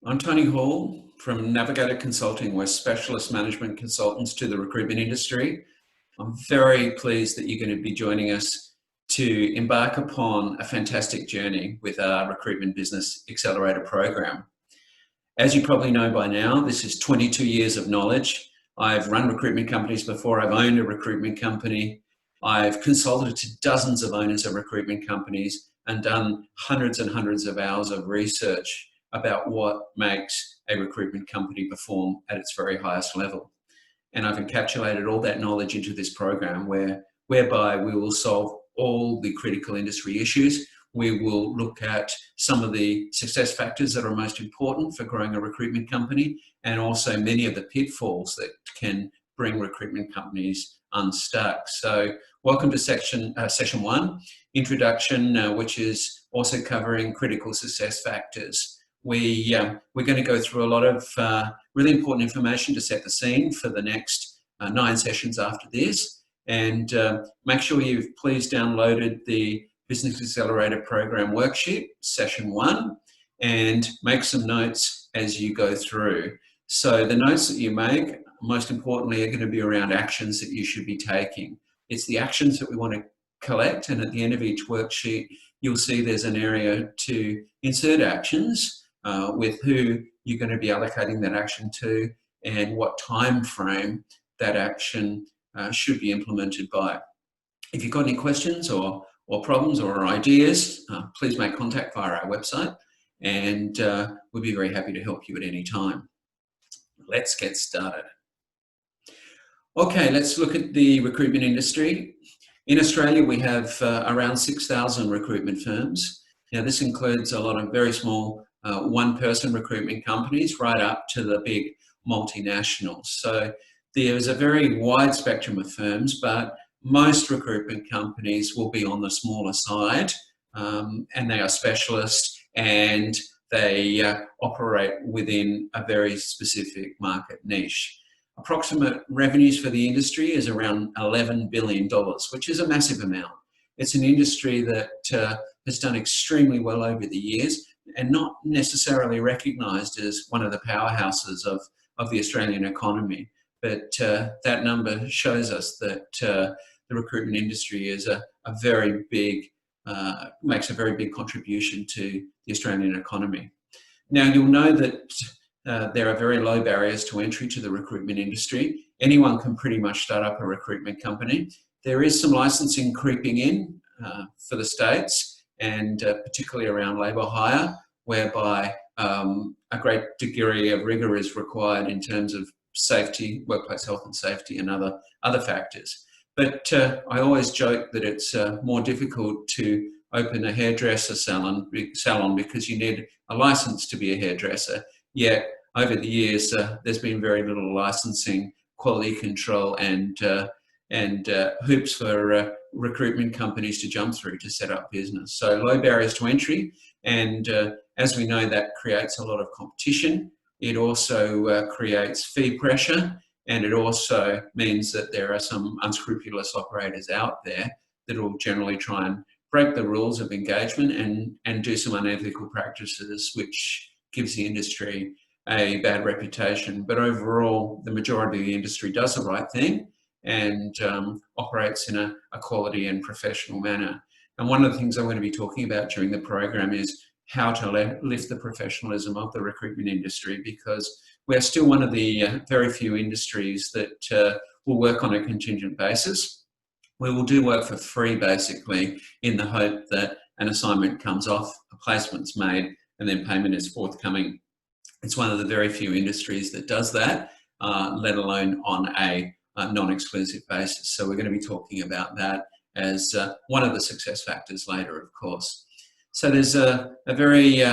I'm Tony Hall from Navigator Consulting. We're specialist management consultants to the recruitment industry. I'm very pleased that you're going to be joining us to embark upon a fantastic journey with our Recruitment Business Accelerator program. As you probably know by now, this is 22 years of knowledge. I've run recruitment companies before. I've owned a recruitment company. I've consulted to dozens of owners of recruitment companies and done hundreds and hundreds of hours of research about what makes a recruitment company perform at its very highest level. And I've encapsulated all that knowledge into this program whereby we will solve all the critical industry issues. We will look at some of the success factors that are most important for growing a recruitment company, and also many of the pitfalls that can bring recruitment companies unstuck. So welcome to session one, introduction, which is also covering critical success factors. We're going to go through a lot of really important information to set the scene for the next 9 sessions after this. And make sure you've please downloaded the Business Accelerator program worksheet, session 1, and make some notes as you go through. So the notes that you make, most importantly, are going to be around actions that you should be taking. It's the actions that we want to collect, and at the end of each worksheet, you'll see there's an area to insert actions with who you're going to be allocating that action to and what time frame that action should be implemented by. If you've got any questions or problems or ideas, please make contact via our website, and we'll be very happy to help you at any time. Let's get started. Okay, let's look at the recruitment industry. In Australia, we have around 6,000 recruitment firms. Now, this includes a lot of very small one-person recruitment companies right up to the big multinationals. So there's a very wide spectrum of firms, but most recruitment companies will be on the smaller side, and they are specialists, and they operate within a very specific market niche. Approximate revenues for the industry is around $11 billion, which is a massive amount. It's an industry that has done extremely well over the years and not necessarily recognised as one of the powerhouses of the Australian economy. But that number shows us that the recruitment industry is makes a very big contribution to the Australian economy. Now, you'll know that there are very low barriers to entry to the recruitment industry. Anyone can pretty much start up a recruitment company. There is some licensing creeping in for the states, and particularly around labour hire, whereby a great degree of rigour is required in terms of safety, workplace health and safety, and other factors. But I always joke that it's more difficult to open a hairdresser salon because you need a license to be a hairdresser. Yet over the years, there's been very little licensing, quality control, and hoops for recruitment companies to jump through to set up business. So low barriers to entry, and as we know, that creates a lot of competition. It also creates fee pressure, and it also means that there are some unscrupulous operators out there that will generally try and break the rules of engagement and do some unethical practices, which gives the industry a bad reputation. But overall, the majority of the industry does the right thing and operates in a quality and professional manner. And one of the things I'm going to be talking about during the program is how to lift the professionalism of the recruitment industry, because we're still one of the very few industries that will work on a contingent basis. We will do work for free, basically, in the hope that an assignment comes off, a placement's made, and then payment is forthcoming. It's one of the very few industries that does that, let alone on a non-exclusive basis. So we're going to be talking about that as one of the success factors later, of course. So there's a very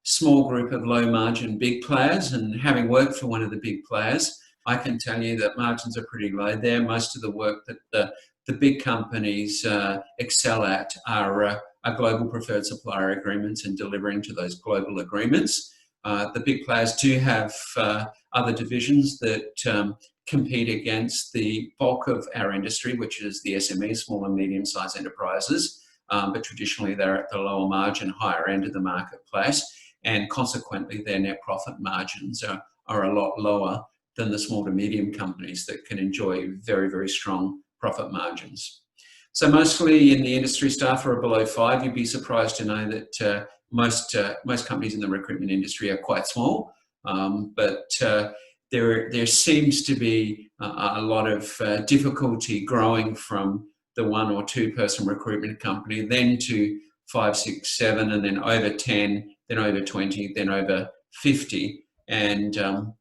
small group of low margin big players, and having worked for one of the big players, I can tell you that margins are pretty low there. Most of the work that the big companies excel at are global preferred supplier agreements and delivering to those global agreements. The big players do have other divisions that compete against the bulk of our industry, which is the SME, small and medium-sized enterprises. But traditionally they're at the lower margin, higher end of the marketplace. and consequently their net profit margins are a lot lower than the small to medium companies that can enjoy very, very strong profit margins. So mostly in the industry, staff are below 5. You'd be surprised to know that most companies in the recruitment industry are quite small, but there seems to be a lot of difficulty growing from the 1 or 2 person recruitment company, then to 5, 6, 7, and then over 10, then over 20, then over 50. And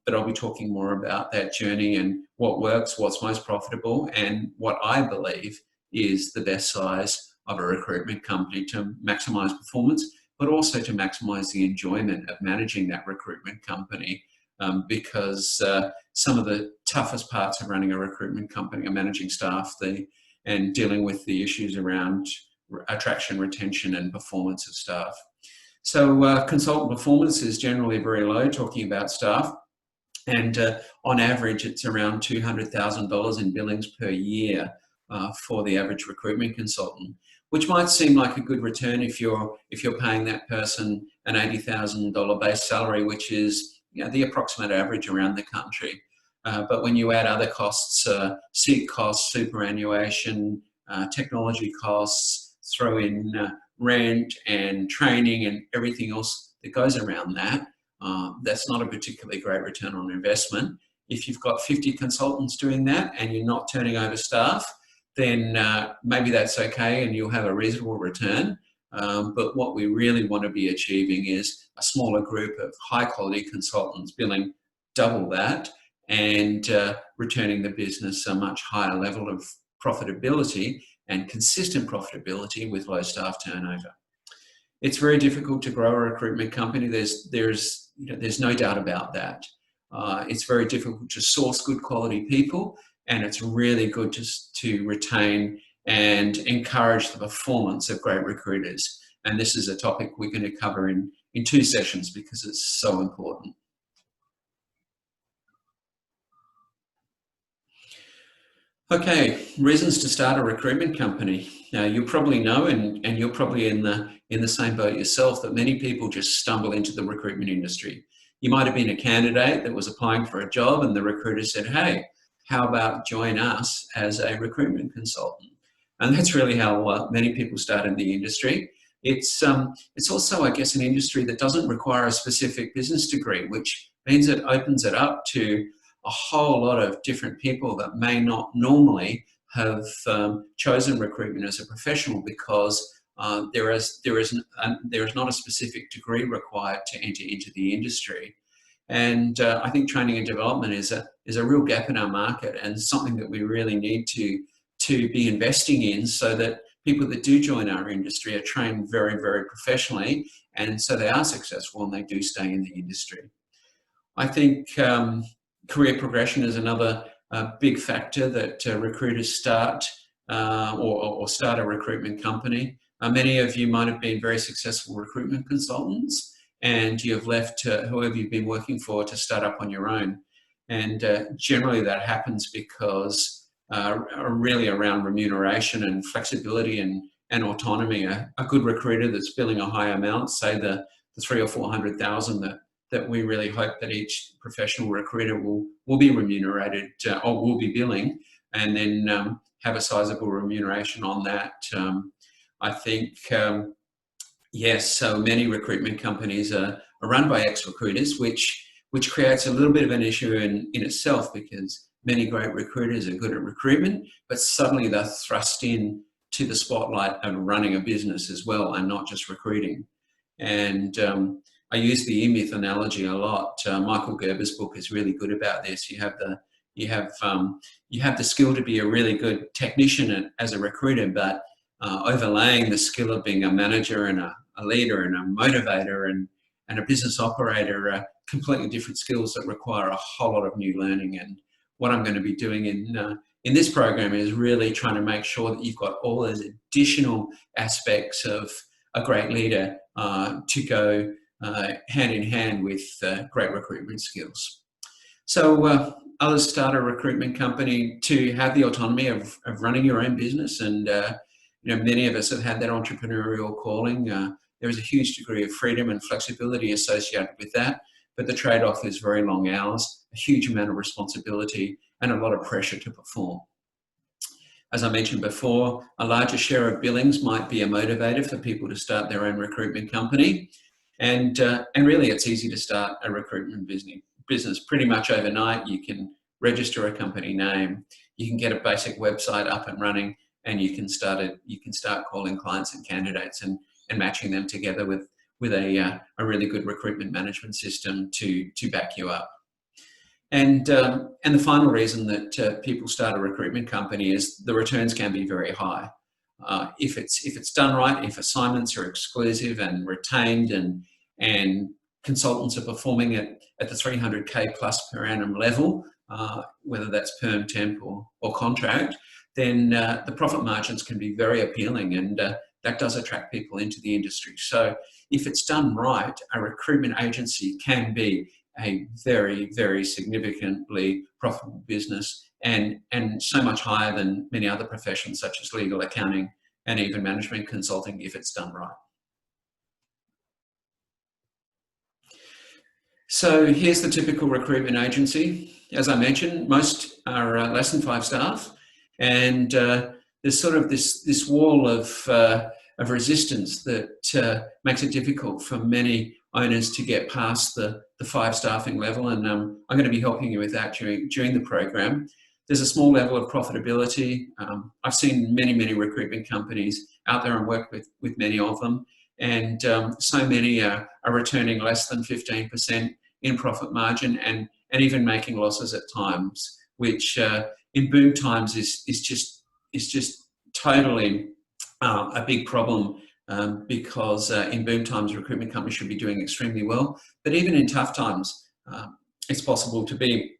but I'll be talking more about that journey and what works, what's most profitable, and what I believe is the best size of a recruitment company to maximise performance, but also to maximise the enjoyment of managing that recruitment company. Because some of the toughest parts of running a recruitment company are managing staff and dealing with the issues around attraction, retention, and performance of staff. So consultant performance is generally very low, talking about staff, and on average it's around $200,000 in billings per year for the average recruitment consultant, which might seem like a good return if you're paying that person an $80,000 base salary, which is the approximate average around the country. But when you add other costs, seat costs, superannuation, technology costs, throw in rent and training and everything else that goes around that, that's not a particularly great return on investment. If you've got 50 consultants doing that and you're not turning over staff, then maybe that's okay and you'll have a reasonable return. But what we really want to be achieving is a smaller group of high quality consultants billing double that and returning the business a much higher level of profitability and consistent profitability with low staff turnover. It's very difficult to grow a recruitment company. There's no doubt about that. It's very difficult to source good quality people, and it's really good to retain and encourage the performance of great recruiters. And this is a topic we're going to cover in 2 sessions because it's so important. Okay, reasons to start a recruitment company. Now, you probably know, and you're probably in the same boat yourself, that many people just stumble into the recruitment industry. You might have been a candidate that was applying for a job and the recruiter said, hey, how about join us as a recruitment consultant? And that's really how many people start in the industry. It's also, I guess, an industry that doesn't require a specific business degree, which means it opens it up to a whole lot of different people that may not normally have chosen recruitment as a professional because there is not a specific degree required to enter into the industry. And I think training and development is a real gap in our market and something that we really need to be investing in so that people that do join our industry are trained very, very professionally, and so they are successful and they do stay in the industry. I think career progression is another big factor that recruiters start or start a recruitment company. Many of you might have been very successful recruitment consultants and you've left whoever you've been working for to start up on your own. And generally that happens because really around remuneration and flexibility and autonomy. A good recruiter that's billing a high amount, say the 300,000 or 400,000 that we really hope that each professional recruiter will be remunerated or will be billing, and then have a sizable remuneration on that. I think, yes, so many recruitment companies are run by ex-recruiters, which creates a little bit of an issue in itself because many great recruiters are good at recruitment, but suddenly they're thrust in to the spotlight of running a business as well and not just recruiting. And I use the E-Myth analogy a lot. Michael Gerber's book is really good about this. You have the skill to be a really good technician as a recruiter, but overlaying the skill of being a manager and a leader and a motivator and a business operator are completely different skills that require a whole lot of new learning. And what I'm going to be doing in this program is really trying to make sure that you've got all those additional aspects of a great leader to go hand in hand with great recruitment skills. So others start a recruitment company to have the autonomy of running your own business, and many of us have had that entrepreneurial calling. There is a huge degree of freedom and flexibility associated with that, but the trade-off is very long hours, a huge amount of responsibility, and a lot of pressure to perform. As I mentioned before, a larger share of billings might be a motivator for people to start their own recruitment company. And really, it's easy to start a recruitment business pretty much overnight. You can register a company name, you can get a basic website up and running, and you can start calling clients and candidates and matching them together with a really good recruitment management system to back you up. And the final reason that people start a recruitment company is the returns can be very high. If it's done right, if assignments are exclusive and retained, and consultants are performing at the 300K plus per annum level, whether that's perm, temp, or contract, then the profit margins can be very appealing, and that does attract people into the industry. So if it's done right, a recruitment agency can be a very, very significantly profitable business, and so much higher than many other professions such as legal, accounting, and even management consulting if it's done right. So here's the typical recruitment agency. As I mentioned, most are less than 5 staff, and there's sort of this wall of resistance that makes it difficult for many owners to get past the 5 staffing level, and I'm going to be helping you with that during the program. There's a small level of profitability. I've seen many recruitment companies out there and worked with many of them, and so many are returning less than 15% in profit margin, and even making losses at times, which in boom times is just totally a big problem. Because in boom times, recruitment companies should be doing extremely well. But even in tough times, it's possible to be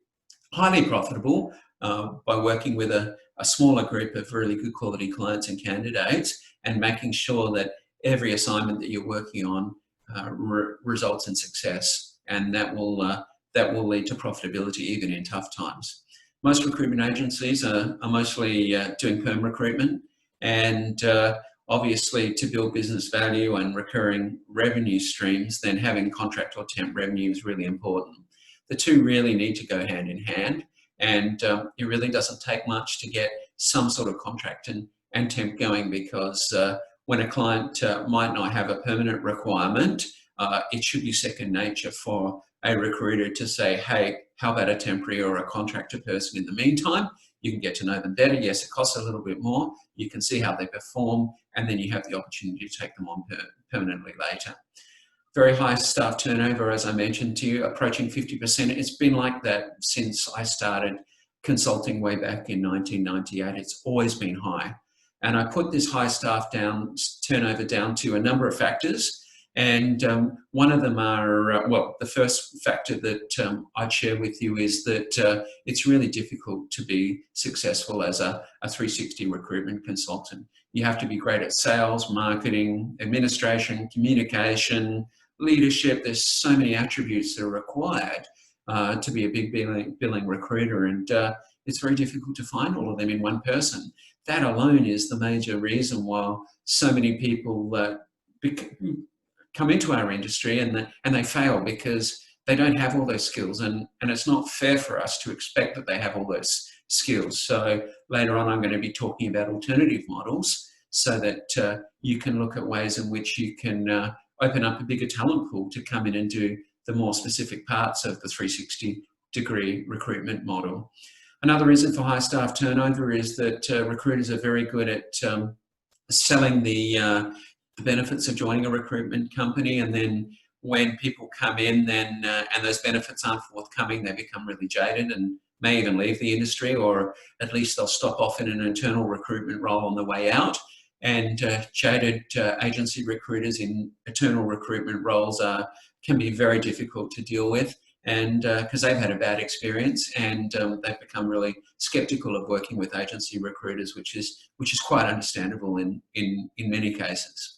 highly profitable by working with a smaller group of really good quality clients and candidates, and making sure that every assignment that you're working on results in success, and that will lead to profitability even in tough times. Most recruitment agencies are mostly doing perm recruitment, and obviously, to build business value and recurring revenue streams, then having contract or temp revenue is really important. The two really need to go hand in hand, and it really doesn't take much to get some sort of contract and temp going, because when a client might not have a permanent requirement, it should be second nature for a recruiter to say, hey, how about a temporary or a contractor person in the meantime? You can get to know them better. Yes, it costs a little bit more. You can see how they perform, and then you have the opportunity to take them on permanently later. Very high staff turnover, as I mentioned to you, approaching 50%. It's been like that since I started consulting way back in 1998. It's always been high. And I put this high staff turnover down to a number of factors. And one of them are, the first factor that I'd share with you is that it's really difficult to be successful as a 360 recruitment consultant. You have to be great at sales, marketing, administration, communication, leadership. There's so many attributes that are required to be a big billing recruiter, and it's very difficult to find all of them in one person. That alone is the major reason why so many people come into our industry and they fail, because they don't have all those skills, and it's not fair for us to expect that they have all those skills. So later on, I'm going to be talking about alternative models so that you can look at ways in which you can open up a bigger talent pool to come in and do the more specific parts of the 360-degree recruitment model. Another reason for high staff turnover is that recruiters are very good at selling the benefits of joining a recruitment company, and then when people come in and those benefits aren't forthcoming, they become really jaded and may even leave the industry, or at least they'll stop off in an internal recruitment role on the way out. And jaded agency recruiters in internal recruitment roles can be very difficult to deal with, and because they've had a bad experience, and they've become really skeptical of working with agency recruiters, which is quite understandable in many cases.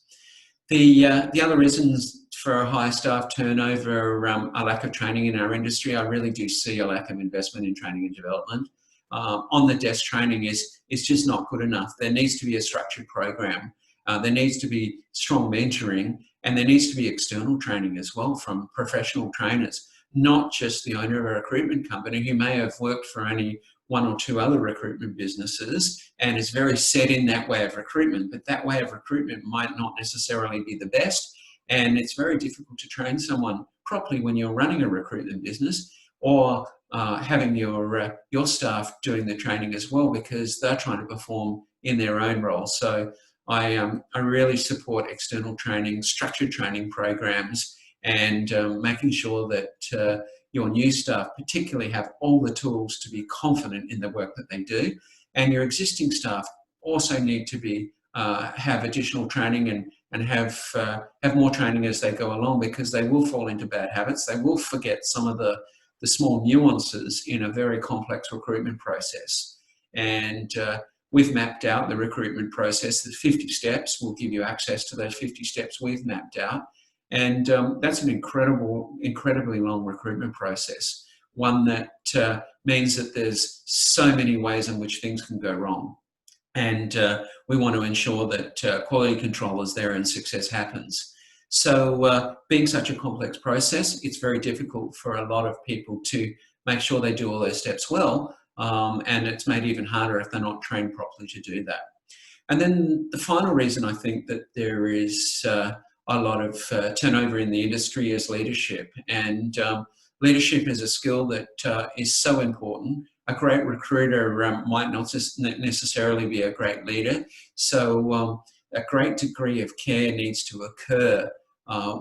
The other reasons for a high staff turnover are a lack of training in our industry. I really do see a lack of investment in training and development. On the desk training is just not good enough. There needs to be a structured program There needs to be strong mentoring, and there needs to be external training as well from professional trainers, not just the owner of a recruitment company who may have worked for only one or two other recruitment businesses and is very set in that way of recruitment, but that way of recruitment might not necessarily be the best. And it's very difficult to train someone properly when you're running a recruitment business, or having your staff doing the training as well, because they're trying to perform in their own role. So I really support external training, structured training programs, and making sure that your new staff particularly have all the tools to be confident in the work that they do. And your existing staff also need to be have additional training and have more training as they go along, because they will fall into bad habits. They will forget some of the small nuances in a very complex recruitment process. And we've mapped out the recruitment process. There's 50 steps. We'll give you access to those 50 steps we've mapped out. And that's an incredibly long recruitment process, one that means that there's so many ways in which things can go wrong. And we want to ensure that quality control is there and success happens. So being such a complex process, it's very difficult for a lot of people to make sure they do all those steps well. And it's made even harder if they're not trained properly to do that. And then the final reason I think that there is a lot of turnover in the industry is leadership. And leadership is a skill that is so important. A great recruiter might not necessarily be a great leader. So a great degree of care needs to occur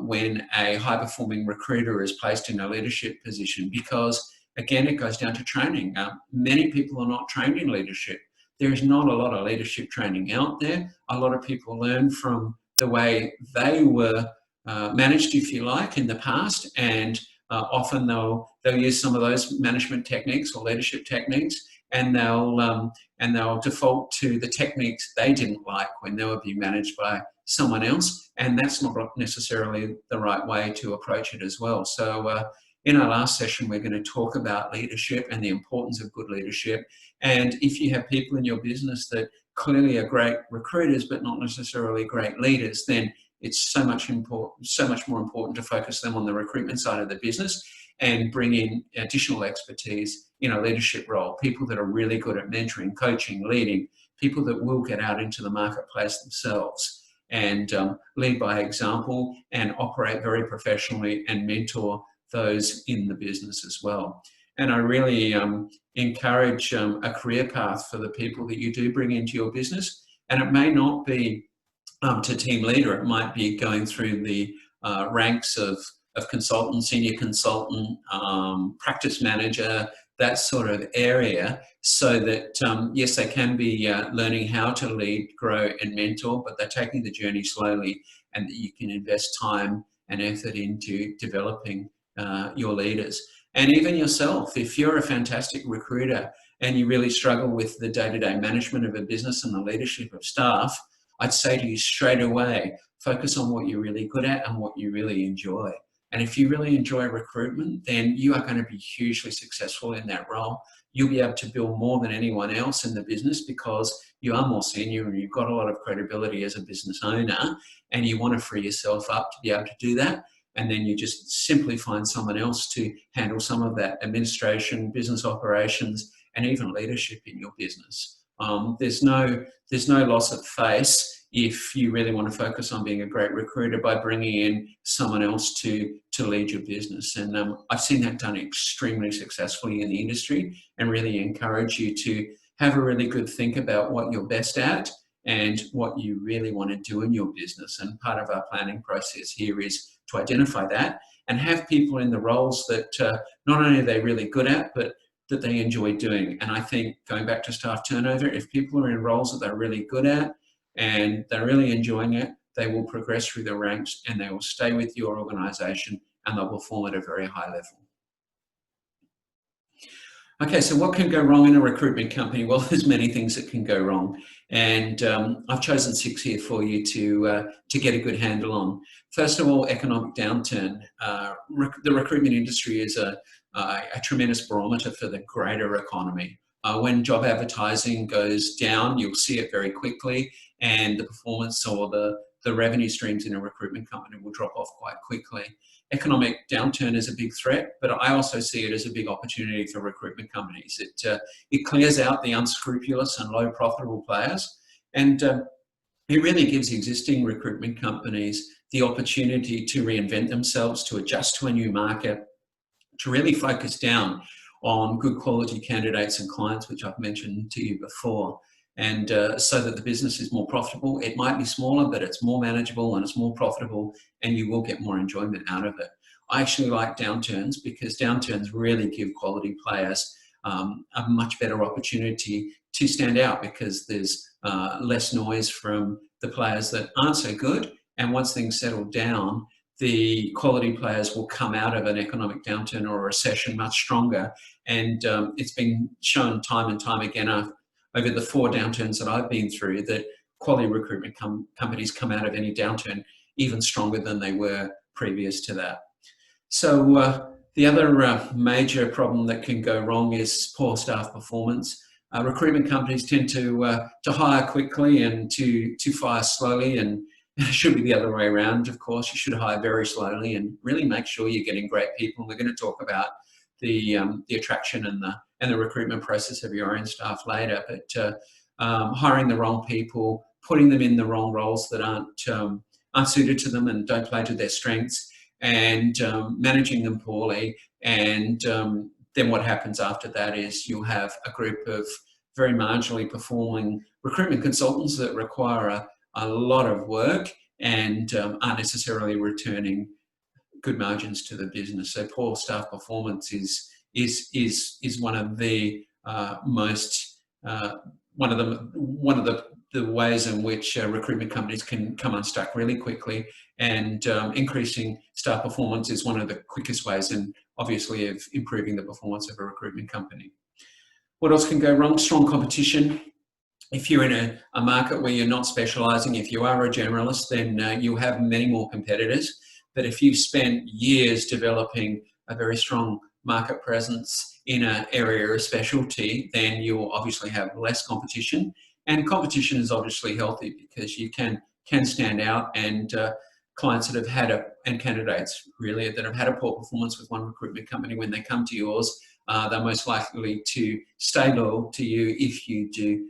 when a high-performing recruiter is placed in a leadership position, because, again, it goes down to training. Many people are not trained in leadership. There's not a lot of leadership training out there. A lot of people learn from the way they were managed, if you like, in the past, and often they'll use some of those management techniques or leadership techniques, and they'll default to the techniques they didn't like when they were being managed by someone else, and that's not necessarily the right way to approach it as well. So in our last session, we're going to talk about leadership and the importance of good leadership. And if you have people in your business that clearly are great recruiters but not necessarily great leaders, then it's so much more important to focus them on the recruitment side of the business and bring in additional expertise in a leadership role, people that are really good at mentoring, coaching, leading, people that will get out into the marketplace themselves and lead by example and operate very professionally and mentor those in the business as well. And I really encourage a career path for the people that you do bring into your business. And it may not be to team leader. It might be going through the ranks of consultant, senior consultant, practice manager, that sort of area, so that, yes, they can be learning how to lead, grow and mentor, but they're taking the journey slowly, and that you can invest time and effort into developing your leaders. And even yourself, if you're a fantastic recruiter and you really struggle with the day-to-day management of a business and the leadership of staff, I'd say to you straight away, focus on what you're really good at and what you really enjoy. And if you really enjoy recruitment, then you are going to be hugely successful in that role. You'll be able to build more than anyone else in the business because you are more senior and you've got a lot of credibility as a business owner, and you want to free yourself up to be able to do that. And then you just simply find someone else to handle some of that administration, business operations, and even leadership in your business. There's no loss of face if you really want to focus on being a great recruiter by bringing in someone else to lead your business. And I've seen that done extremely successfully in the industry, and really encourage you to have a really good think about what you're best at and what you really want to do in your business. And part of our planning process here is to identify that and have people in the roles that not only are they really good at, but that they enjoy doing. And I think, going back to staff turnover, if people are in roles that they're really good at and they're really enjoying it, they will progress through the ranks and they will stay with your organisation and they'll perform at a very high level. Okay, so what can go wrong in a recruitment company? Well, there's many things that can go wrong, and I've chosen 6 here for you to get a good handle on. First of all, economic downturn. The recruitment industry is a tremendous barometer for the greater economy. When job advertising goes down, you'll see it very quickly, and the performance or the revenue streams in a recruitment company will drop off quite quickly. Economic downturn is a big threat, but I also see it as a big opportunity for recruitment companies. It clears out the unscrupulous and low profitable players, and it really gives existing recruitment companies the opportunity to reinvent themselves, to adjust to a new market, to really focus down on good quality candidates and clients, which I've mentioned to you before, and so that the business is more profitable. It might be smaller, but it's more manageable and it's more profitable, and you will get more enjoyment out of it. I actually like downturns because downturns really give quality players a much better opportunity to stand out, because there's less noise from the players that aren't so good. And once things settle down, the quality players will come out of an economic downturn or a recession much stronger. And it's been shown time and time again over the 4 downturns that I've been through that quality recruitment companies come out of any downturn even stronger than they were previous to that. So the other major problem that can go wrong is poor staff performance. Recruitment companies tend to hire quickly and to fire slowly, and it should be the other way around. Of course, you should hire very slowly and really make sure you're getting great people. We're going to talk about the attraction and the recruitment process of your own staff later. But hiring the wrong people, putting them in the wrong roles that aren't suited to them and don't play to their strengths, and managing them poorly, and then what happens after that is you'll have a group of very marginally performing recruitment consultants that require a lot of work and aren't necessarily returning good margins to the business. So poor staff performance is one of the one of the ways in which recruitment companies can come unstuck really quickly, and increasing staff performance is one of the quickest ways, and obviously, of improving the performance of a recruitment company. What else can go wrong? Strong competition. If you're in a market where you're not specialising, if you are a generalist, then you'll have many more competitors. But if you've spent years developing a very strong market presence in an area of specialty, then you'll obviously have less competition. And competition is obviously healthy because you can stand out, and clients that have had and candidates really that have had a poor performance with one recruitment company, when they come to yours, they're most likely to stay loyal to you if you do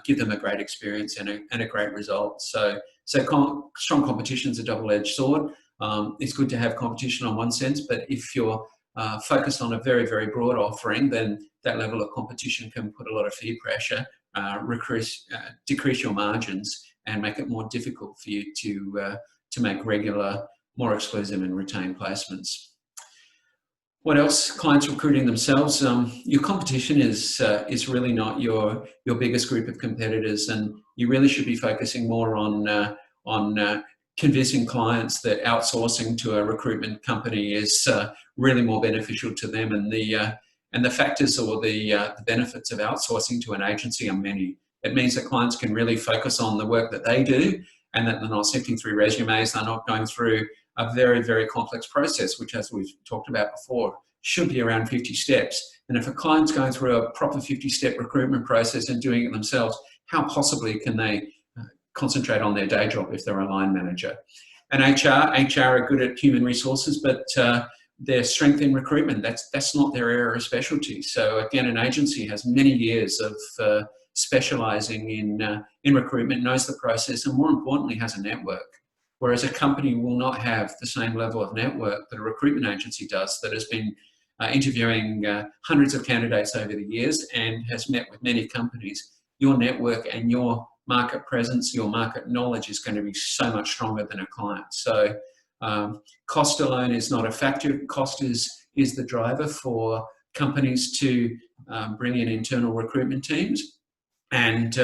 give them a great experience and a great result. So strong competition is a double-edged sword. It's good to have competition on one sense, but if you're focused on a very, very broad offering, then that level of competition can put a lot of fee pressure, decrease your margins, and make it more difficult for you to make regular, more exclusive and retained placements. What else? Clients recruiting themselves. Your competition is really not your biggest group of competitors, and you really should be focusing more on convincing clients that outsourcing to a recruitment company is really more beneficial to them, and the factors or the benefits of outsourcing to an agency are many. It means that clients can really focus on the work that they do, and that they're not sifting through resumes, they're not going through a very, very complex process, which, as we've talked about before, should be around 50 steps. And if a client's going through a proper 50-step recruitment process and doing it themselves, how possibly can they concentrate on their day job if they're a line manager? And HR are good at human resources, but their strength in recruitment, that's not their area of specialty. So again, an agency has many years of specialising in recruitment, knows the process, and more importantly, has a network. Whereas a company will not have the same level of network that a recruitment agency does, that has been interviewing hundreds of candidates over the years and has met with many companies. Your network and your market presence, your market knowledge is going to be so much stronger than a client. So cost alone is not a factor. Cost is the driver for companies to bring in internal recruitment teams. And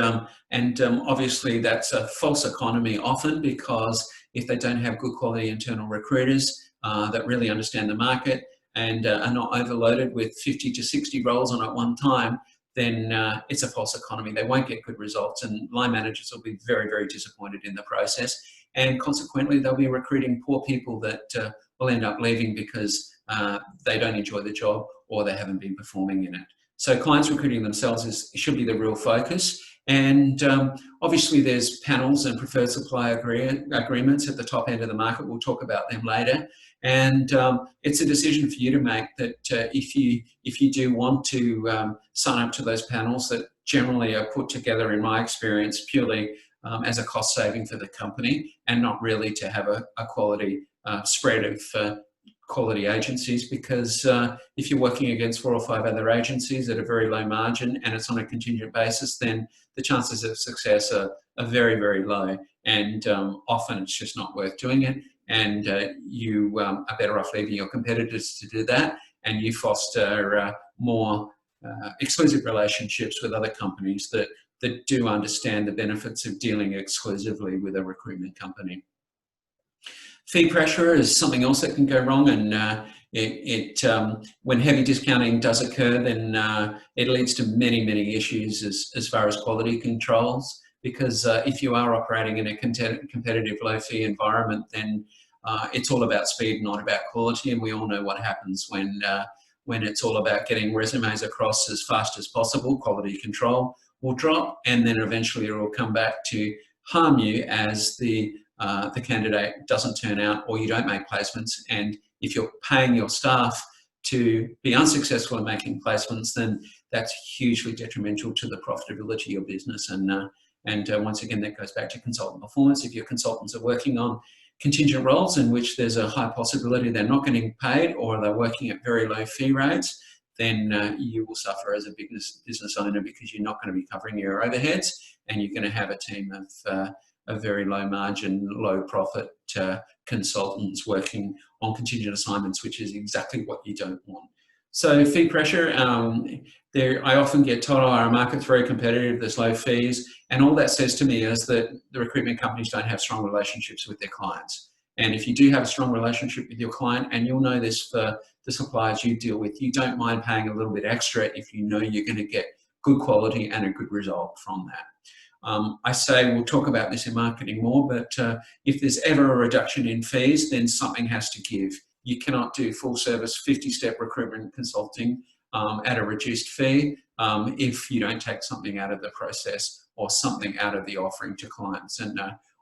obviously that's a false economy often, because if they don't have good quality internal recruiters that really understand the market and are not overloaded with 50 to 60 roles on at one time, then it's a false economy. They won't get good results, and line managers will be very, very disappointed in the process. And consequently, they'll be recruiting poor people that will end up leaving because they don't enjoy the job or they haven't been performing in it. So clients recruiting themselves should be the real focus. And obviously there's panels and preferred supplier agreements at the top end of the market. We'll talk about them later. And it's a decision for you to make that if you do want to sign up to those panels that generally are put together, in my experience, purely as a cost saving for the company and not really to have a quality spread of quality agencies, because if you're working against 4 or 5 other agencies at a very low margin and it's on a contingent basis, then the chances of success are very, very low, and often it's just not worth doing it, and you are better off leaving your competitors to do that, and you foster more exclusive relationships with other companies that do understand the benefits of dealing exclusively with a recruitment company. Fee pressure is something else that can go wrong, and when heavy discounting does occur, then it leads to many issues as far as quality controls, because if you are operating in a competitive low fee environment, then it's all about speed, not about quality, and we all know what happens when it's all about getting resumes across as fast as possible. Quality control will drop, and then eventually it will come back to harm you as the candidate doesn't turn out or you don't make placements. And if you're paying your staff to be unsuccessful in making placements, then that's hugely detrimental to the profitability of your business. And once again, that goes back to consultant performance. If your consultants are working on contingent roles in which there's a high possibility they're not getting paid, or they're working at very low fee rates, then you will suffer as a business owner, because you're not going to be covering your overheads, and you're going to have a team of very low margin, low profit consultants working on contingent assignments, which is exactly what you don't want. So fee pressure, I often get told, oh, our market's very competitive, there's low fees, and all that says to me is that the recruitment companies don't have strong relationships with their clients. And if you do have a strong relationship with your client, and you'll know this for the suppliers you deal with, you don't mind paying a little bit extra if you know you're going to get good quality and a good result from that. I say, we'll talk about this in marketing more, but if there's ever a reduction in fees, then something has to give. You cannot do full service 50-step recruitment consulting at a reduced fee if you don't take something out of the process or something out of the offering to clients. And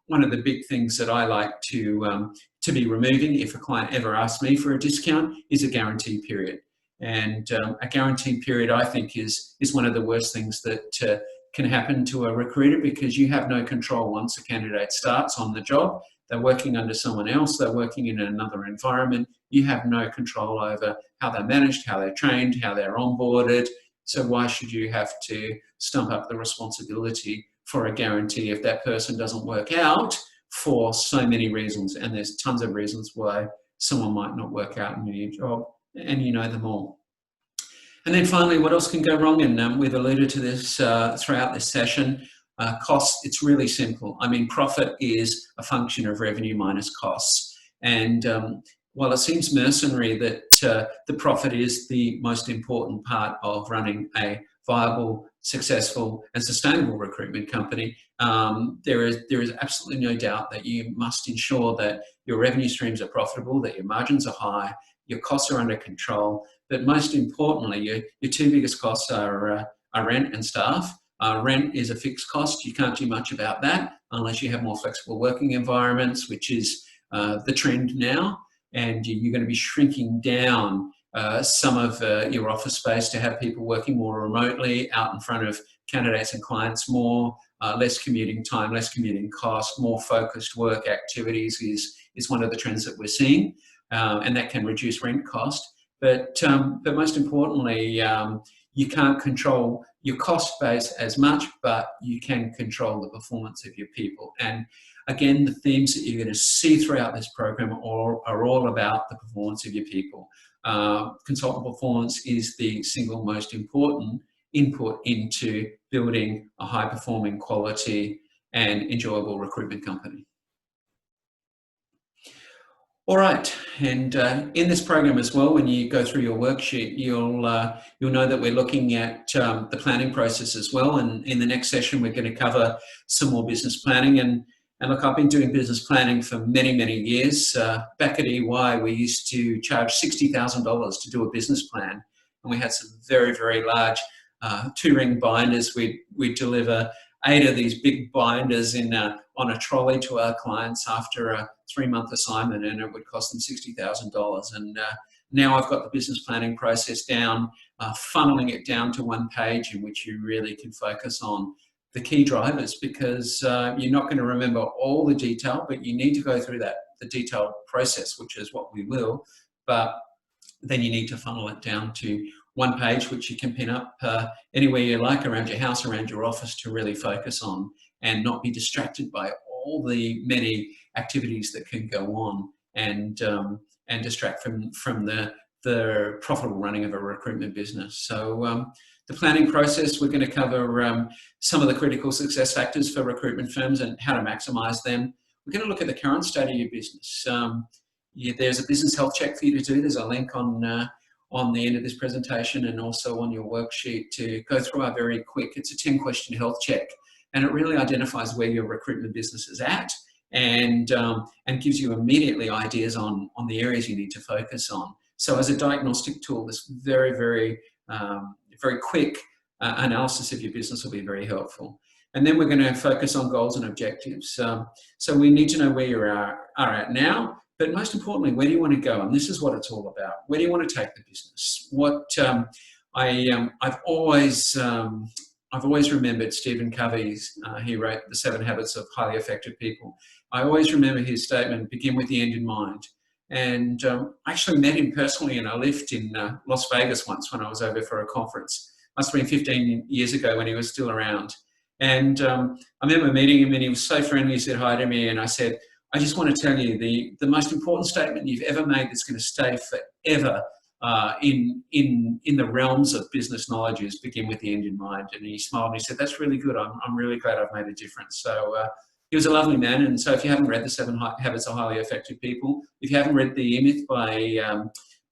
one of the big things that I like to be removing, if a client ever asks me for a discount, is a guarantee period. And a guarantee period, I think, is one of the worst things that can happen to a recruiter, because you have no control once a candidate starts on the job. They're working under someone else, they're working in another environment. You have no control over how they're managed, how they're trained, how they're onboarded. So why should you have to stump up the responsibility for a guarantee if that person doesn't work out for so many reasons? And there's tons of reasons why someone might not work out in your job, and you know them all. And then finally, what else can go wrong? And we've alluded to this throughout this session. Costs, it's really simple. I mean, profit is a function of revenue minus costs. And while it seems mercenary that the profit is the most important part of running a viable, successful and sustainable recruitment company, there is absolutely no doubt that you must ensure that your revenue streams are profitable, that your margins are high, your costs are under control, but most importantly, your two biggest costs are rent and staff. Rent is a fixed cost. You can't do much about that unless you have more flexible working environments, which is the trend now. And you're going to be shrinking down some of your office space to have people working more remotely, out in front of candidates and clients more, less commuting time, less commuting cost, more focused work activities is one of the trends that we're seeing. And that can reduce rent cost. But most importantly, you can't control your cost base as much, but you can control the performance of your people. And again, the themes that you're going to see throughout this program are all about the performance of your people. Consultant performance is the single most important input into building a high-performing, quality and enjoyable recruitment company. All right, and in this program as well, when you go through your worksheet, you'll know that we're looking at the planning process as well. And in the next session, we're going to cover some more business planning. And look, I've been doing business planning for many years. Back at EY, we used to charge $60,000 to do a business plan. and we had some very, very large 2-ring binders. We'd deliver 8 of these big binders on a trolley to our clients after a 3-month assignment, and it would cost them $60,000. And now I've got the business planning process down, funneling it down to one page in which you really can focus on the key drivers, because you're not going to remember all the detail, but you need to go through the detailed process, which is what we will. But then you need to funnel it down to one page, which you can pin up anywhere you like around your house, around your office, to really focus on and not be distracted by all the many activities that can go on and distract from the profitable running of a recruitment business. So the planning process, we're going to cover some of the critical success factors for recruitment firms and how to maximize them. We're going to look at the current state of your business. There's a business health check for you to do. There's a link on the end of this presentation and also on your worksheet to go through our very quick, it's a 10-question health check, and it really identifies where your recruitment business is at and gives you immediately ideas on the areas you need to focus on. So as a diagnostic tool, this very, very, very quick analysis of your business will be very helpful. And then we're going to focus on goals and objectives. So we need to know where you are at now, but most importantly, where do you want to go? And this is what it's all about. Where do you want to take the business? I've always remembered Stephen Covey's, he wrote The 7 Habits of Highly Effective People. I always remember his statement, begin with the end in mind. And I actually met him personally in a lift in Las Vegas once when I was over for a conference. Must have been 15 years ago when he was still around. And I remember meeting him and he was so friendly. He said hi to me and I said, I just want to tell you the most important statement you've ever made that's going to stay forever in the realms of business knowledge is begin with the end in mind. And he smiled and he said, that's really good. I'm really glad I've made a difference. So he was a lovely man. And so if you haven't read The 7 Habits of Highly Effective People, if you haven't read The E-Myth by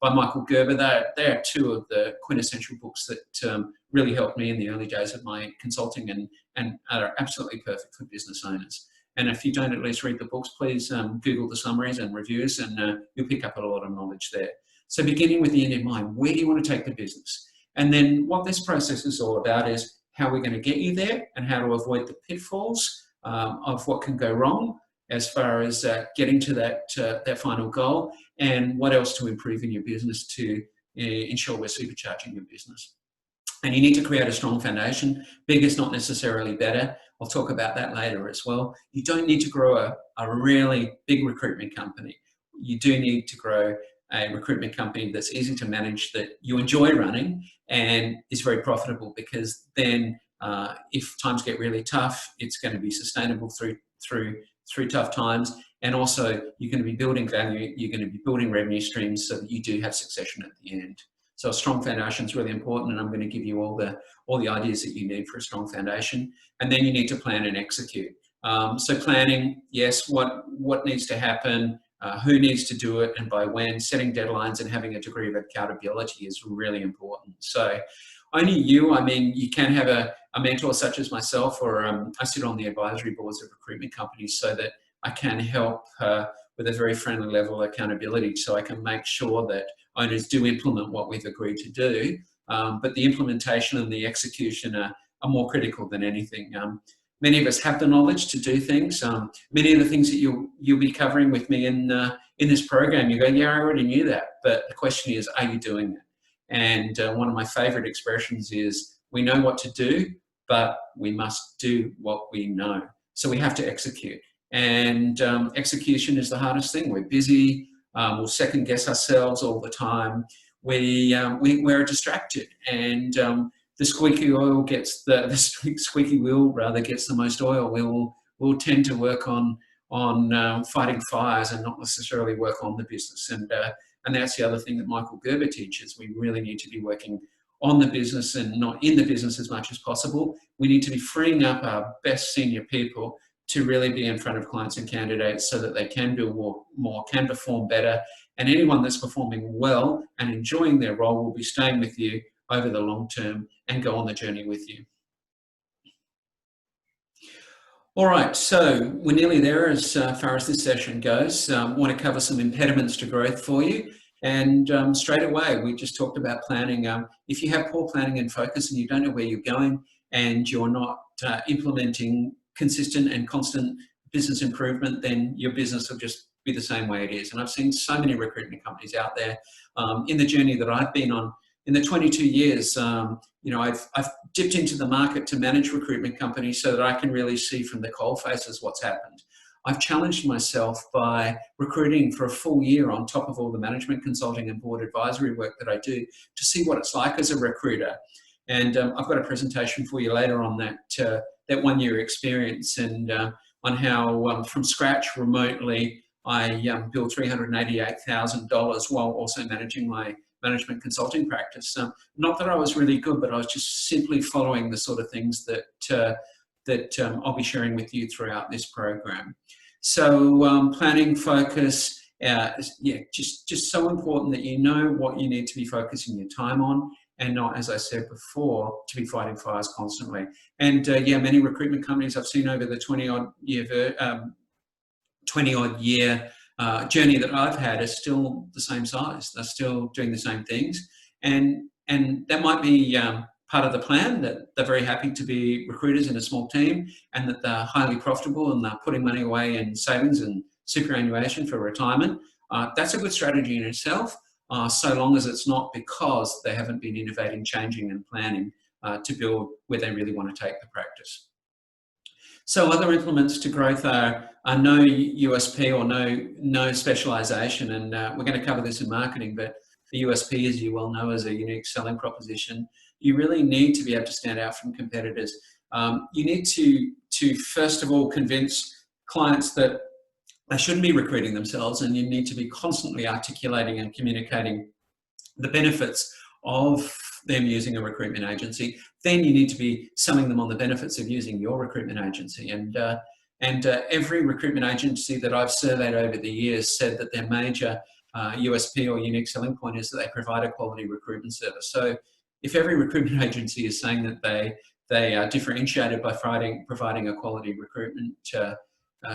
Michael Gerber, they are 2 of the quintessential books that really helped me in the early days of my consulting and are absolutely perfect for business owners. And if you don't at least read the books, please Google the summaries and reviews and you'll pick up a lot of knowledge there. So beginning with the end in mind, where do you want to take the business? And then what this process is all about is how we're going to get you there and how to avoid the pitfalls of what can go wrong as far as getting to that final goal, and what else to improve in your business to ensure we're supercharging your business. And you need to create a strong foundation. Big is not necessarily better. I'll talk about that later as well. You don't need to grow a really big recruitment company. You do need to grow a recruitment company that's easy to manage, that you enjoy running and is very profitable, because then if times get really tough, it's going to be sustainable through tough times. And also you're going to be building value, you're going to be building revenue streams so that you do have succession at the end. So a strong foundation is really important, and I'm going to give you all the ideas that you need for a strong foundation. And then you need to plan and execute. So planning, yes, what needs to happen, who needs to do it and by when, setting deadlines and having a degree of accountability is really important. So only you can have a mentor such as myself, or I sit on the advisory boards of recruitment companies so that I can help with a very friendly level of accountability, so I can make sure that owners do implement what we've agreed to do, but the implementation and the execution are more critical than anything. Many of us have the knowledge to do things. Many of the things that you'll be covering with me in this program, you go, yeah, I already knew that. But the question is, are you doing it? And one of my favorite expressions is, we know what to do, but we must do what we know. So we have to execute. And execution is the hardest thing. We're busy. We'll second guess ourselves all the time. We're distracted, and the squeaky wheel gets the most oil. We'll tend to work on fighting fires and not necessarily work on the business. And that's the other thing that Michael Gerber teaches. We really need to be working on the business and not in the business as much as possible. We need to be freeing up our best senior people to really be in front of clients and candidates so that they can do more, can perform better. And anyone that's performing well and enjoying their role will be staying with you over the long term and go on the journey with you. All right, so we're nearly there as far as this session goes. I want to cover some impediments to growth for you. And straight away, we just talked about planning. If you have poor planning and focus and you don't know where you're going and you're not implementing consistent and constant business improvement, then your business will just be the same way it is. And I've seen so many recruitment companies out there in the journey that I've been on. In the 22 years, I've dipped into the market to manage recruitment companies so that I can really see from the coal faces what's happened. I've challenged myself by recruiting for a full year on top of all the management consulting and board advisory work that I do to see what it's like as a recruiter. And I've got a presentation for you later on that 1 year experience and on how from scratch remotely I built $388,000 while also managing my management consulting practice. Not that I was really good, but I was just simply following the sort of things that I'll be sharing with you throughout this program. So planning, focus, just so important that you know what you need to be focusing your time on and not, as I said before, to be fighting fires constantly. And many recruitment companies I've seen over the 20-odd year journey that I've had is still the same size. They're still doing the same things. And that might be part of the plan, that they're very happy to be recruiters in a small team and that they're highly profitable and they're putting money away in savings and superannuation for retirement. That's a good strategy in itself, so long as it's not because they haven't been innovating, changing and planning to build where they really want to take the practice. So other implements to growth are no USP or no specialisation, and we're going to cover this in marketing, but the USP, as you well know, is a unique selling proposition. You really need to be able to stand out from competitors. You need to first of all convince clients that they shouldn't be recruiting themselves, and you need to be constantly articulating and communicating the benefits of them using a recruitment agency. Then you need to be selling them on the benefits of using your recruitment agency. And every recruitment agency that I've surveyed over the years said that their major USP or unique selling point is that they provide a quality recruitment service. So if every recruitment agency is saying that they are differentiated by providing a quality recruitment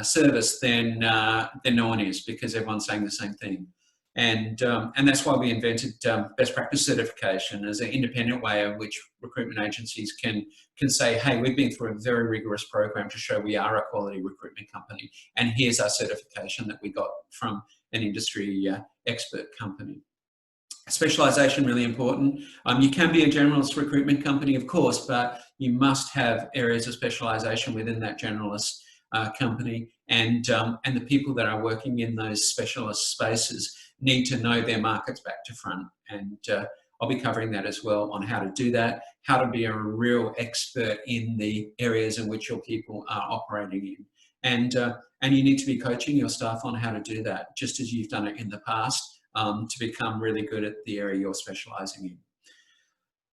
service, then no one is, because everyone's saying the same thing. And that's why we invented best practice certification as an independent way of which recruitment agencies can say, hey, we've been through a very rigorous program to show we are a quality recruitment company, and here's our certification that we got from an industry expert company. Specialisation, really important. You can be a generalist recruitment company, of course, but you must have areas of specialisation within that generalist company, and the people that are working in those specialist spaces need to know their markets back to front. And I'll be covering that as well, on how to do that, how to be a real expert in the areas in which your people are operating in. And you need to be coaching your staff on how to do that, just as you've done it in the past, to become really good at the area you're specialising in.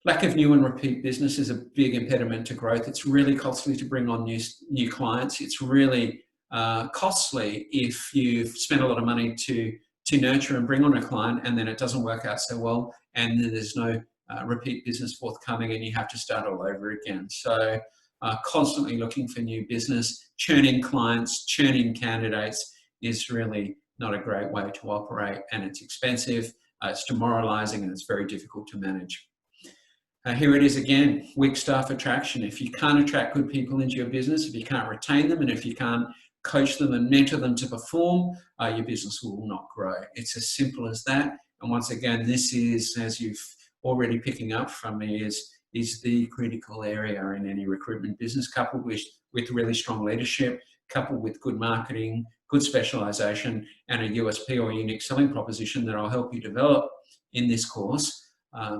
Lack of new and repeat business is a big impediment to growth. It's really costly to bring on new clients. It's really costly if you've spent a lot of money to nurture and bring on a client, and then it doesn't work out so well, and then there's no repeat business forthcoming, and you have to start all over again. So constantly looking for new business, churning clients, churning candidates is really not a great way to operate, and it's expensive, it's demoralising, and it's very difficult to manage. Here it is again, weak staff attraction. If you can't attract good people into your business, if you can't retain them, and if you can't coach them and mentor them to perform, your business will not grow. It's as simple as that. And once again, this is, as you've already picking up from me, is the critical area in any recruitment business, coupled with really strong leadership, coupled with good marketing, good specialisation, and a USP or unique selling proposition that I'll help you develop in this course,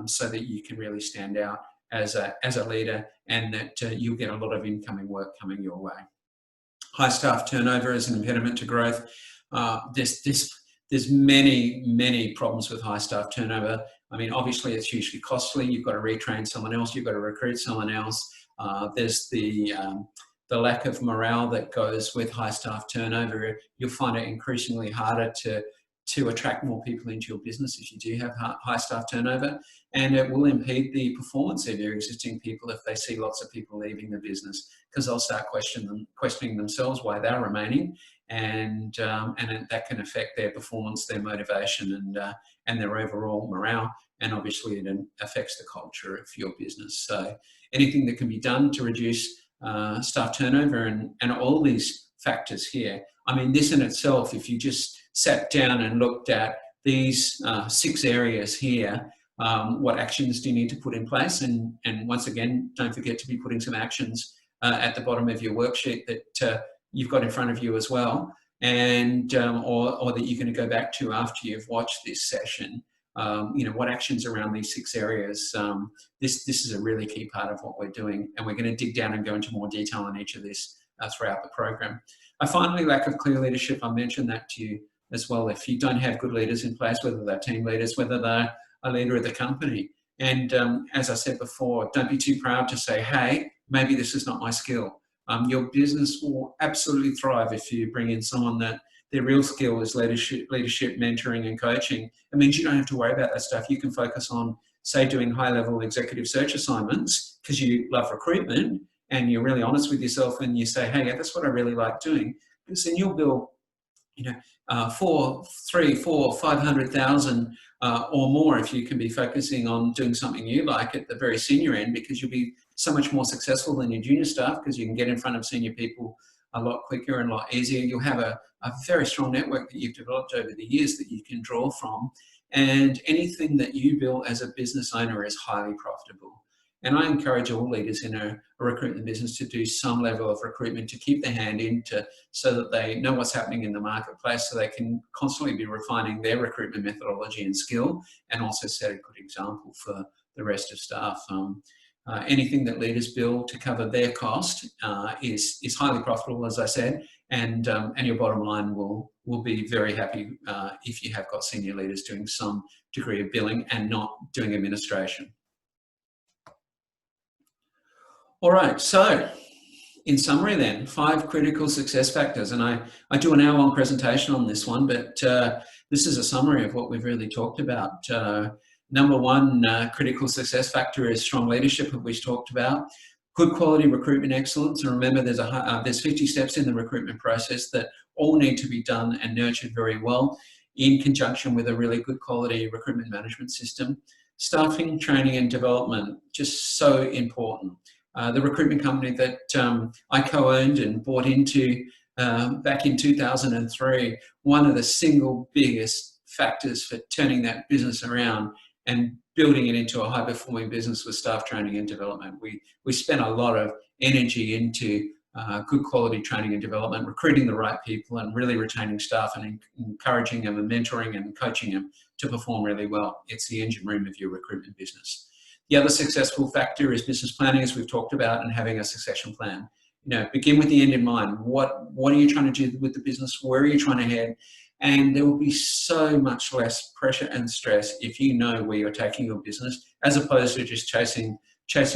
so that you can really stand out as a leader, and that you'll get a lot of incoming work coming your way. High staff turnover is an impediment to growth. There's many problems with high staff turnover. I mean, obviously it's hugely costly. You've got to retrain someone else. You've got to recruit someone else. There's the lack of morale that goes with high staff turnover. You'll find it increasingly harder to attract more people into your business if you do have high staff turnover, and it will impede the performance of your existing people if they see lots of people leaving the business, because they'll start questioning themselves why they're remaining, and that can affect their performance, their motivation, and their overall morale. And obviously, it affects the culture of your business. So anything that can be done to reduce staff turnover and all these factors here. I mean, this in itself, if you just sat down and looked at these 6 areas here, what actions do you need to put in place? And once again, don't forget to be putting some actions at the bottom of your worksheet that you've got in front of you as well, and or that you're going to go back to after you've watched this session. What actions around these 6 areas. This is a really key part of what we're doing, and we're going to dig down and go into more detail on each of this throughout the program. Finally, lack of clear leadership. I mentioned that to you as well. If you don't have good leaders in place, whether they're team leaders, whether they're a leader of the company, and as I said before, don't be too proud to say, hey, maybe this is not my skill. Your business will absolutely thrive if you bring in someone that their real skill is leadership, mentoring and coaching. It means you don't have to worry about that stuff. You can focus on, say, doing high-level executive search assignments because you love recruitment and you're really honest with yourself and you say, hey, that's what I really like doing. Because then you'll build, 500,000 or more if you can be focusing on doing something you like at the very senior end, because you'll be so much more successful than your junior staff because you can get in front of senior people a lot quicker and a lot easier. You'll have a very strong network that you've developed over the years that you can draw from. And anything that you build as a business owner is highly profitable. And I encourage all leaders in a recruitment business to do some level of recruitment, to keep their hand in, so that they know what's happening in the marketplace, so they can constantly be refining their recruitment methodology and skill, and also set a good example for the rest of staff. Anything that leaders build to cover their cost is highly profitable, as I said, and your bottom line will be very happy if you have got senior leaders doing some degree of billing and not doing administration. All right, so in summary then, 5 critical success factors, and I do an hour-long presentation on this one, but this is a summary of what we've really talked about. Number 1 critical success factor is strong leadership, which we talked about. Good quality recruitment excellence, and remember there's 50 steps in the recruitment process that all need to be done and nurtured very well in conjunction with a really good quality recruitment management system. Staffing, training and development, just so important. The recruitment company that I co-owned and bought into back in 2003, one of the single biggest factors for turning that business around and building it into a high-performing business was staff training and development. We spent a lot of energy into good quality training and development, recruiting the right people and really retaining staff and encouraging them and mentoring and coaching them to perform really well. It's the engine room of your recruitment business. The other successful factor is business planning, as we've talked about, and having a succession plan. Begin with the end in mind. What are you trying to do with the business? Where are you trying to head? And there will be so much less pressure and stress if you know where you're taking your business, as opposed to just chasing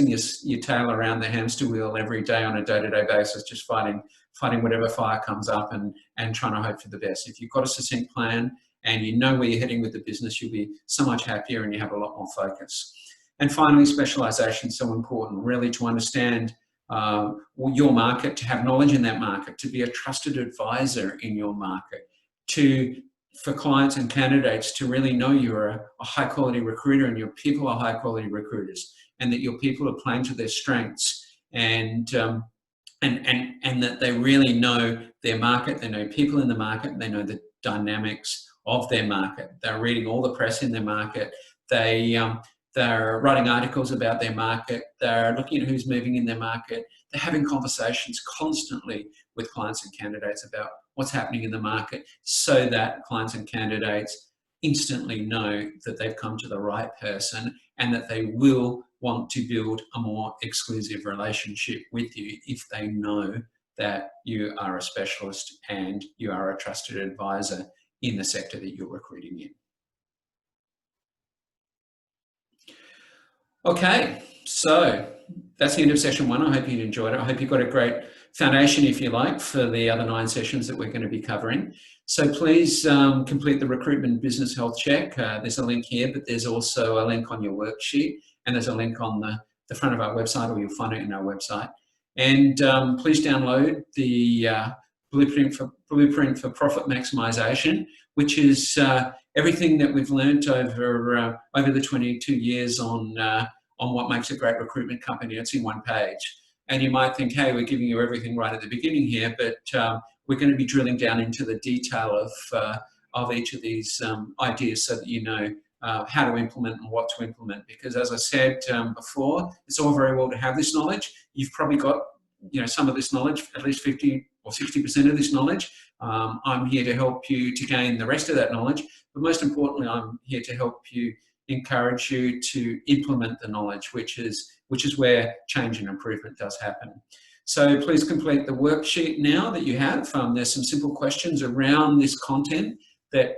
your tail around the hamster wheel every day on a day-to-day basis, just fighting whatever fire comes up and trying to hope for the best. If you've got a succinct plan and you know where you're heading with the business, you'll be so much happier and you have a lot more focus. And finally, specialization is so important, really, to understand your market, to have knowledge in that market, to be a trusted advisor in your market, for clients and candidates to really know you're a high-quality recruiter and your people are high-quality recruiters, and that your people are playing to their strengths, and that they really know their market, they know people in the market, and they know the dynamics of their market. They're reading all the press in their market. They're writing articles about their market. They're looking at who's moving in their market. They're having conversations constantly with clients and candidates about what's happening in the market, so that clients and candidates instantly know that they've come to the right person and that they will want to build a more exclusive relationship with you if they know that you are a specialist and you are a trusted advisor in the sector that you're recruiting in. Okay, so that's the end of session 1. I hope you enjoyed it. I hope you've got a great foundation, if you like, for the other 9 sessions that we're going to be covering. So please complete the recruitment business health check. There's a link here, but there's also a link on your worksheet, and there's a link on the front of our website, or you'll find it in our website. And please download the Blueprint for Profit Maximisation, which is everything that we've learned over the 22 years on what makes a great recruitment company. It's in one page. And you might think, hey, we're giving you everything right at the beginning here, but we're going to be drilling down into the detail of each of these ideas so that you know how to implement and what to implement. Because as I said before, it's all very well to have this knowledge. You've probably got some of this knowledge, at least 50 or 60% of this knowledge. I'm here to help you to gain the rest of that knowledge, but most importantly, I'm here to help you, encourage you to implement the knowledge, which is where change and improvement does happen. So please complete the worksheet now that you have. There's some simple questions around this content that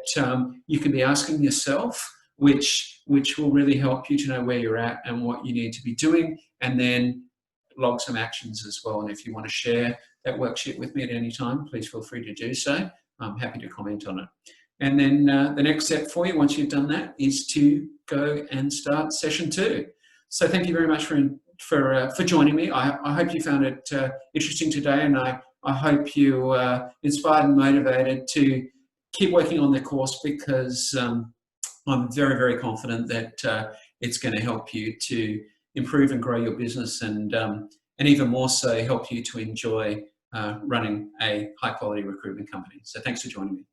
you can be asking yourself, which will really help you to know where you're at and what you need to be doing, and then log some actions as well. And if you want to share that worksheet with me at any time, please feel free to do so. I'm happy to comment on it. And then the next step for you, once you've done that, is to go and start session 2. So thank you very much for joining me. I hope you found it interesting today, and I hope you inspired and motivated to keep working on the course, because I'm very, very confident that it's going to help you to improve and grow your business, and even more so help you to enjoy running a high quality recruitment company. So thanks for joining me.